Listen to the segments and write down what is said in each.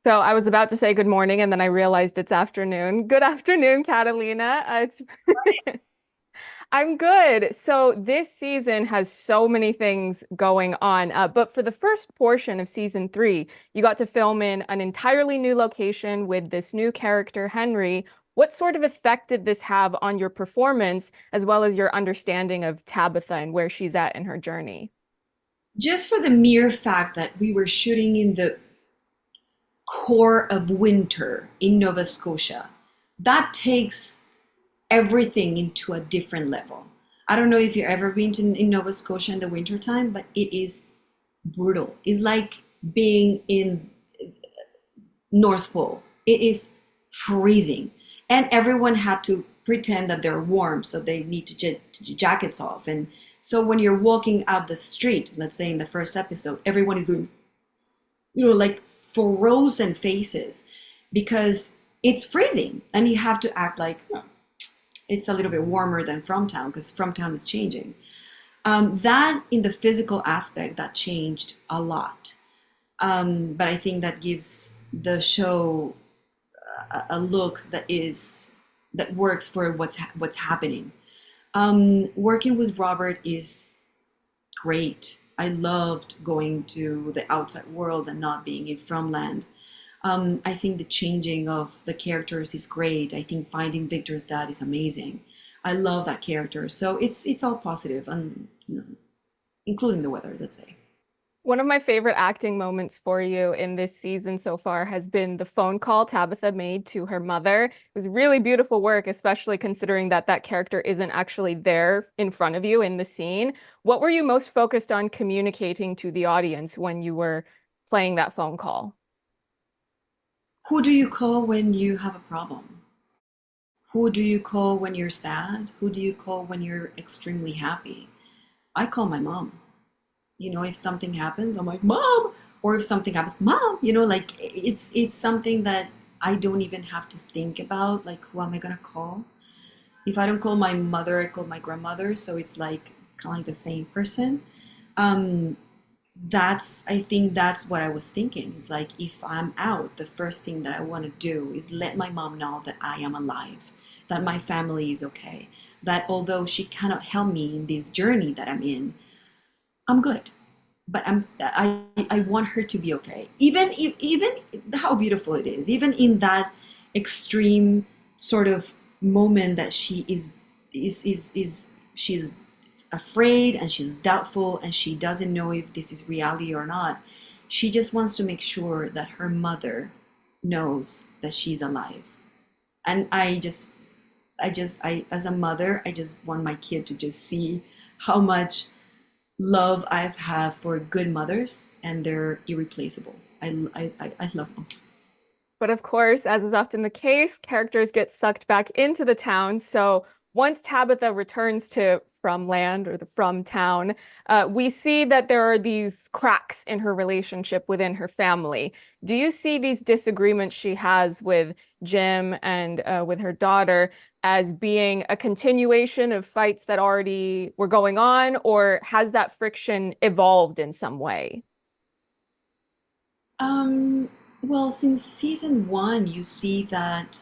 So I was about to say good morning, and then I realized it's afternoon. Good afternoon, Catalina. I'm good. So this season has so many things going on. But for the first portion of season three, you got to film in an entirely new location with this new character, Henry. What sort of effect did this have on your performance, as well as your understanding of Tabitha and where she's at in her journey? Just for the mere fact that we were shooting in the core of winter in Nova Scotia, that takes everything into a different level. I don't know if you've ever been to in Nova Scotia in the wintertime, but it is brutal. It's like being in North Pole. It is freezing. And everyone had to pretend that they're warm, so they need to get jackets off. And so when you're walking out the street, let's say in the first episode, everyone is doing, like frozen faces because it's freezing and you have to act like it's a little bit warmer than from town because from town is changing. That in the physical aspect, that changed a lot. But I think that gives the show a look that works for what's happening. Working with Robert is great. I loved going to the outside world and not being in from land. I think the changing of the characters is great. I think finding Victor's dad is amazing. I love that character. So it's all positive, and including the weather, let's say. One of my favorite acting moments for you in this season so far has been the phone call Tabitha made to her mother. It was really beautiful work, especially considering that that character isn't actually there in front of you in the scene. What were you most focused on communicating to the audience when you were playing that phone call? Who do you call when you have a problem? Who do you call when you're sad? Who do you call when you're extremely happy? I call my mom. If something happens, I'm like, Mom! Or if something happens, Mom! Like it's something that I don't even have to think about, like who am I gonna call? If I don't call my mother, I call my grandmother, so it's like kind of like the same person. Um, I think that's what I was thinking. Is like if I'm out, the first thing that I want to do is let my mom know that I am alive, that my family is okay, that although she cannot help me in this journey that I'm in, I'm good. But I want her to be okay. Even how beautiful it is, even in that extreme sort of moment that she's afraid and she's doubtful and she doesn't know if this is reality or not. She just wants to make sure that her mother knows that she's alive. And I as a mother, I just want my kid to just see how much love I've had for good mothers, and they're irreplaceables. I love moms. But of course, as is often the case, characters get sucked back into the town. So once Tabitha returns to from land or the from town, we see that there are these cracks in her relationship within her family. Do you see these disagreements she has with Jim and with her daughter as being a continuation of fights that already were going on, or has that friction evolved in some way? Um, well, since season one, you see that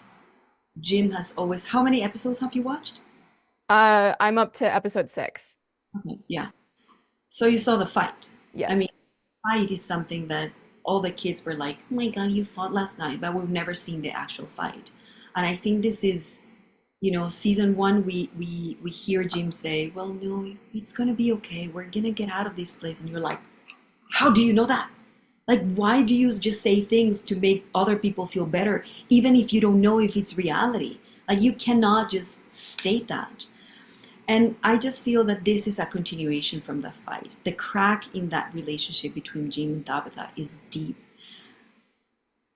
Jim has always. How many episodes have you watched? I'm up to episode 6. Okay, yeah. So you saw the fight. I mean, Yes. fight is something that all the kids were like, "Oh my God, you fought last night," but we've never seen the actual fight. And I think this is, season one. We hear Jim say, "Well, no, it's gonna be okay. We're gonna get out of this place," and you're like, "How do you know that? Like, why do you just say things to make other people feel better, even if you don't know if it's reality? Like, you cannot just state that." And I just feel that this is a continuation from the fight. The crack in that relationship between Jim and Tabitha is deep,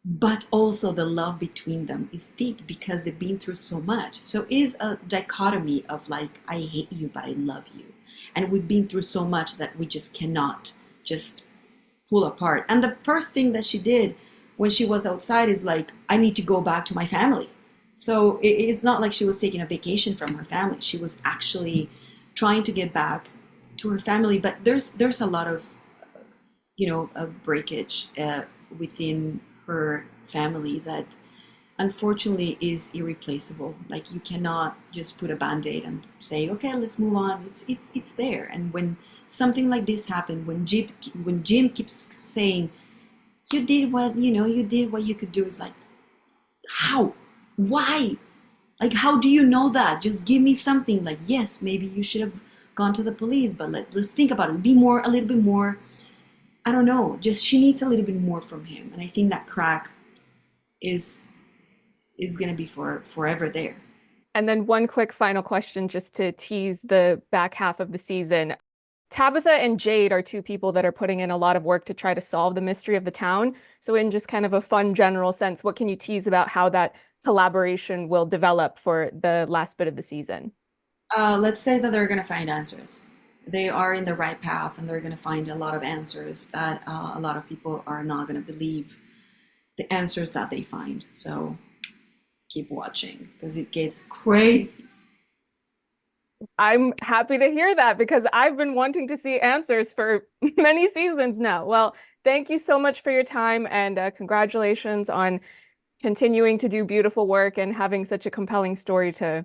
but also the love between them is deep because they've been through so much. So it is a dichotomy of like, I hate you, but I love you. And we've been through so much that we just cannot just pull apart. And the first thing that she did when she was outside is like, I need to go back to my family. So it's not like she was taking a vacation from her family. She was actually trying to get back to her family. But there's a lot of a breakage within her family that unfortunately is irreplaceable. Like you cannot just put a band-aid and say, okay, let's move on. It's there. And when something like this happened, when Jim keeps saying, you did what you did what you could do, it's like, how? Why? Like, how do you know that? Just give me something. Like, yes, maybe you should have gone to the police, but let's think about it. Be more, a little bit more. I don't know. Just she needs a little bit more from him, and I think that crack is gonna be forever there. And then one quick final question just to tease the back half of the season. Tabitha and Jade are two people that are putting in a lot of work to try to solve the mystery of the town. So in just kind of a fun general sense, what can you tease about how that collaboration will develop for the last bit of the season? Let's say that they're gonna find answers. They are in the right path, and they're gonna find a lot of answers that a lot of people are not gonna believe the answers that they find. So keep watching because it gets crazy. I'm happy to hear that because I've been wanting to see answers for many seasons now. Well, thank you so much for your time and congratulations on continuing to do beautiful work and having such a compelling story to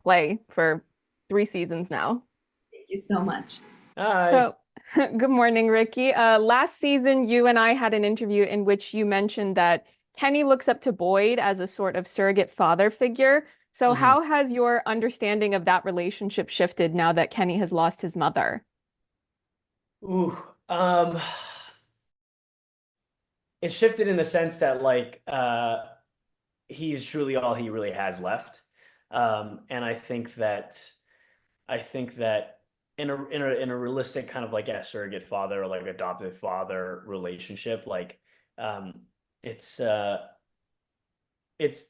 play for 3 seasons now. Thank you so much. Hi. So, good morning, Ricky. Last season, you and I had an interview in which you mentioned that Kenny looks up to Boyd as a sort of surrogate father figure. So, hmm how has your understanding of that relationship shifted now that Kenny has lost his mother? Ooh, um, it shifted in the sense that he's truly all he really has left. And I think that in a realistic kind of like a surrogate father or like adoptive father relationship, um it's it's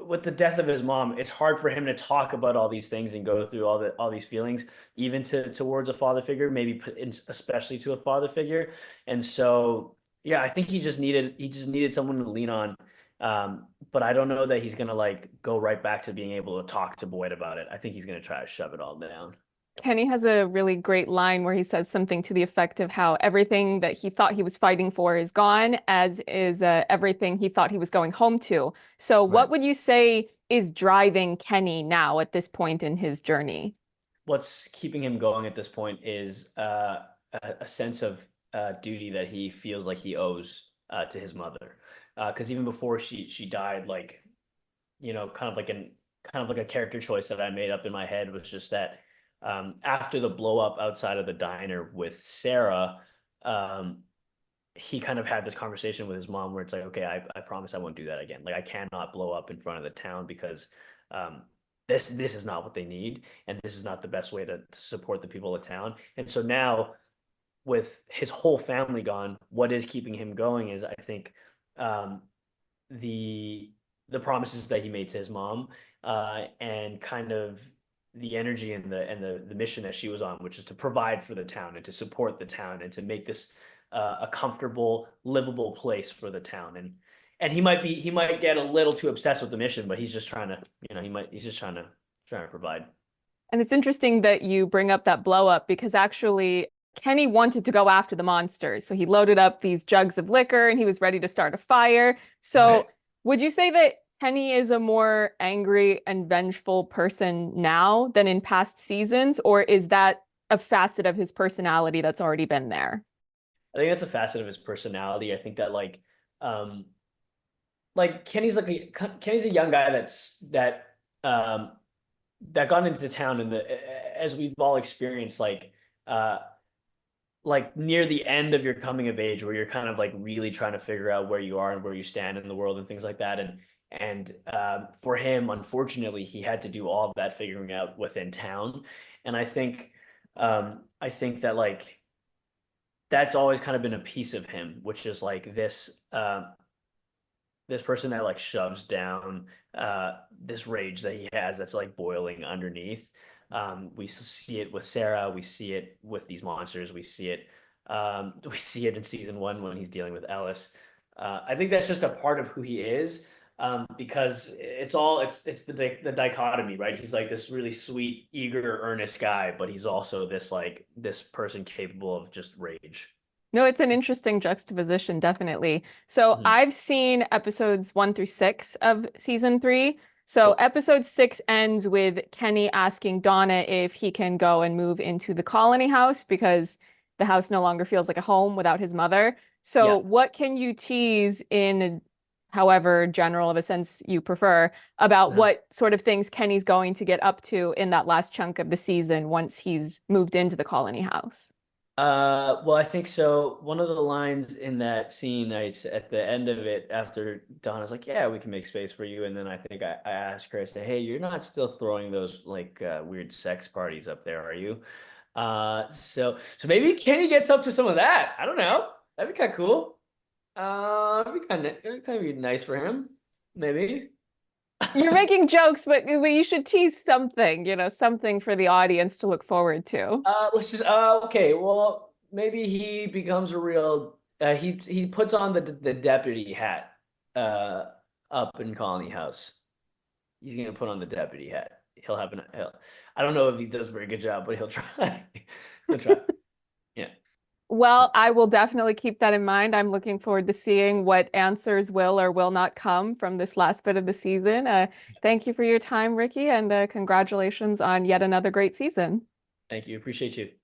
with the death of his mom, it's hard for him to talk about all these things and go through all these feelings, even towards a father figure, maybe especially to a father figure. And so, yeah, I think he just needed someone to lean on. But I don't know that he's gonna like go right back to being able to talk to Boyd about it. I think he's gonna try to shove it all down. Kenny has a really great line where he says something to the effect of how everything that he thought he was fighting for is gone, as is everything he thought he was going home to. So, Right. what would you say is driving Kenny now at this point in his journey? What's keeping him going at this point is a sense of duty that he feels like he owes to his mother. Because even before she died, kind of like a character choice that I made up in my head was just that after the blow up outside of the diner with Sarah, um, he kind of had this conversation with his mom where it's like, okay, I promise I won't do that again. Like I cannot blow up in front of the town because um, this is not what they need, and this is not the best way to support the people of town. And so now, with his whole family gone, what is keeping him going is I think um, the the promises that he made to his mom, and kind of the energy and the mission that she was on, which is to provide for the town and to support the town and to make this a comfortable, livable place for the town. And he might get a little too obsessed with the mission, but he's just trying to, he's just trying to provide. And it's interesting that you bring up that blow up because actually Kenny wanted to go after the monsters. So he loaded up these jugs of liquor and he was ready to start a fire. So Right. would you say that Kenny is a more angry and vengeful person now than in past seasons, or is that a facet of his personality that's already been there? I think that's a facet of his personality. I think that um, Kenny's a young guy um that got into town and the as we've all experienced uh near the end of your coming of age where you're kind of like really trying to figure out where you are and where you stand in the world and things like that. And for him, unfortunately, he had to do all of that figuring out within town. And I think that that's always kind of been a piece of him, which is like this person that like shoves down this rage that he has that's like boiling underneath. We see it with Sarah. We see it with these monsters. We see it in season one when he's dealing with Ellis. I think that's just a part of who he is, because it's the dichotomy, right? He's like this really sweet, eager, earnest guy, but he's also this person capable of just rage. No, it's an interesting juxtaposition, definitely. So Mhm. I've seen episodes 1 through 6 of season 3. So Cool. episode 6 ends with Kenny asking Donna if he can go and move into the colony house because the house no longer feels like a home without his mother. So Yeah. what can you tease in however general of a sense you prefer about Uh-huh. what sort of things Kenny's going to get up to in that last chunk of the season once he's moved into the colony house? Well, I think so. One of the lines in that scene, at the end of it, after Donna's like, "Yeah, we can make space for you," and then I think I asked her, I said, "Hey, you're not still throwing those like weird sex parties up there, are you?" So maybe Kenny gets up to some of that. I don't know. That'd be kind of cool. It'd kind of be nice for him, maybe. You're making jokes, but you should tease something, something for the audience to look forward to. Let's just okay. Well, maybe he becomes a real. He puts on the deputy hat. Uh, Up in Colony House. He's gonna put on the deputy hat. He'll have an. I don't know if he does a very good job, but he'll try. He'll try. Yeah. Well, I will definitely keep that in mind. I'm looking forward to seeing what answers will or will not come from this last bit of the season. Thank you for your time, Ricky, and congratulations on yet another great season. Thank you. Appreciate you.